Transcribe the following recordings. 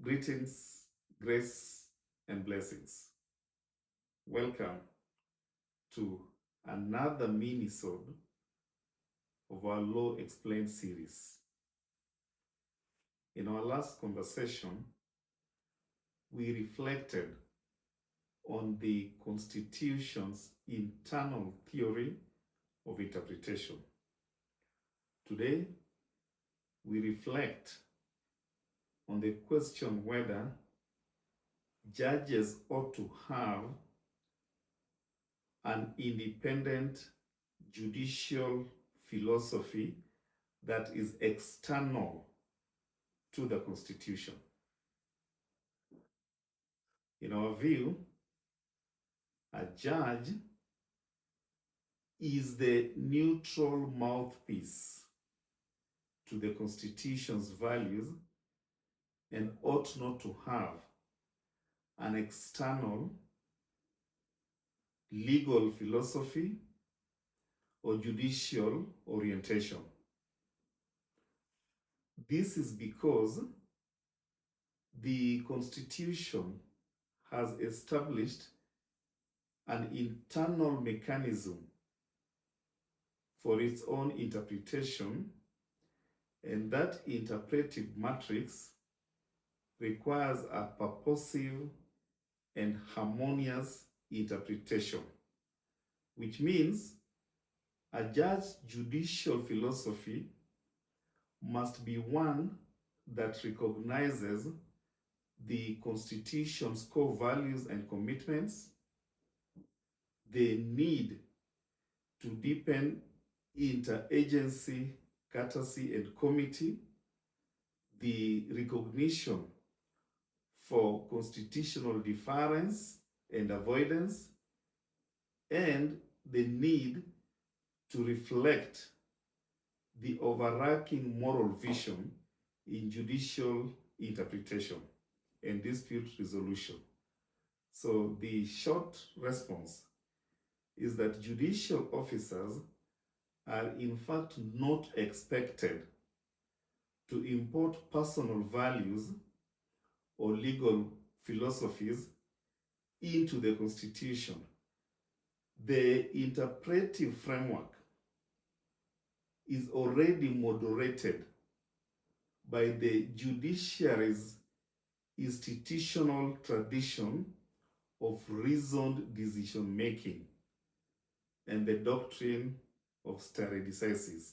Greetings, grace, and blessings. Welcome to another mini-sode of our Law Explained series. In our last conversation, we reflected on the Constitution's internal theory of interpretation. Today, we reflect on the question whether judges ought to have an independent judicial philosophy that is external to the Constitution. In our view, a judge is the neutral mouthpiece to the Constitution's values and ought not to have an external legal philosophy or judicial orientation. This is because the Constitution has established an internal mechanism for its own interpretation, and that interpretive matrix requires a purposive and harmonious interpretation, which means a judge's judicial philosophy must be one that recognizes the Constitution's core values and commitments, the need to deepen interagency courtesy and comity, the recognition for constitutional deference and avoidance, and the need to reflect the overarching moral vision in judicial interpretation and dispute resolution. So the short response is that judicial officers are in fact not expected to import personal values or legal philosophies into the Constitution. The interpretive framework is already moderated by the judiciary's institutional tradition of reasoned decision-making and the doctrine of stare decisis,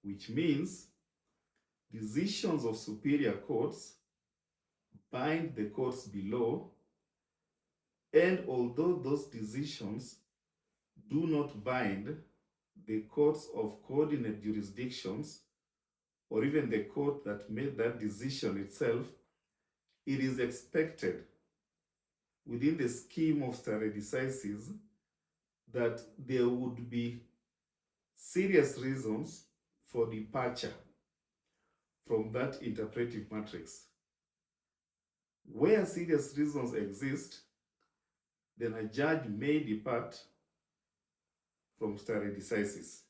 which means decisions of superior courts bind the courts below, and although those decisions do not bind the courts of coordinate jurisdictions or even the court that made that decision itself, it is expected within the scheme of stare decisis that there would be serious reasons for departure from that interpretive matrix. Where serious reasons exist, then a judge may depart from stare decisis.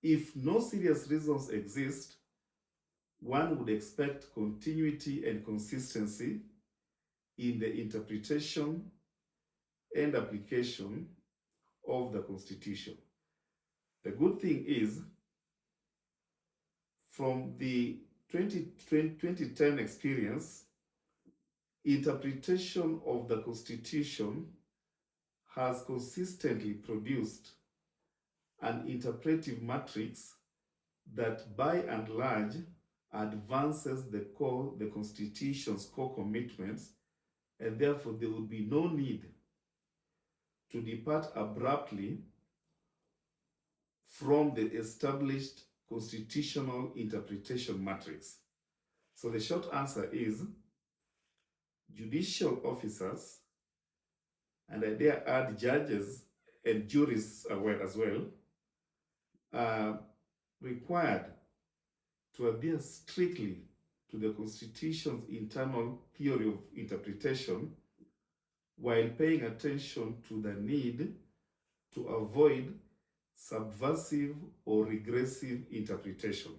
If no serious reasons exist, one would expect continuity and consistency in the interpretation and application of the Constitution. The good thing is, from the 2010 experience, interpretation of the Constitution has consistently produced an interpretive matrix that by and large advances the Constitution's core commitments, and therefore there would be no need to depart abruptly from the established constitutional interpretation matrix. So the short answer is judicial officers, and I dare add judges and juries as well, are required to adhere strictly to the Constitution's internal theory of interpretation while paying attention to the need to avoid subversive or regressive interpretation.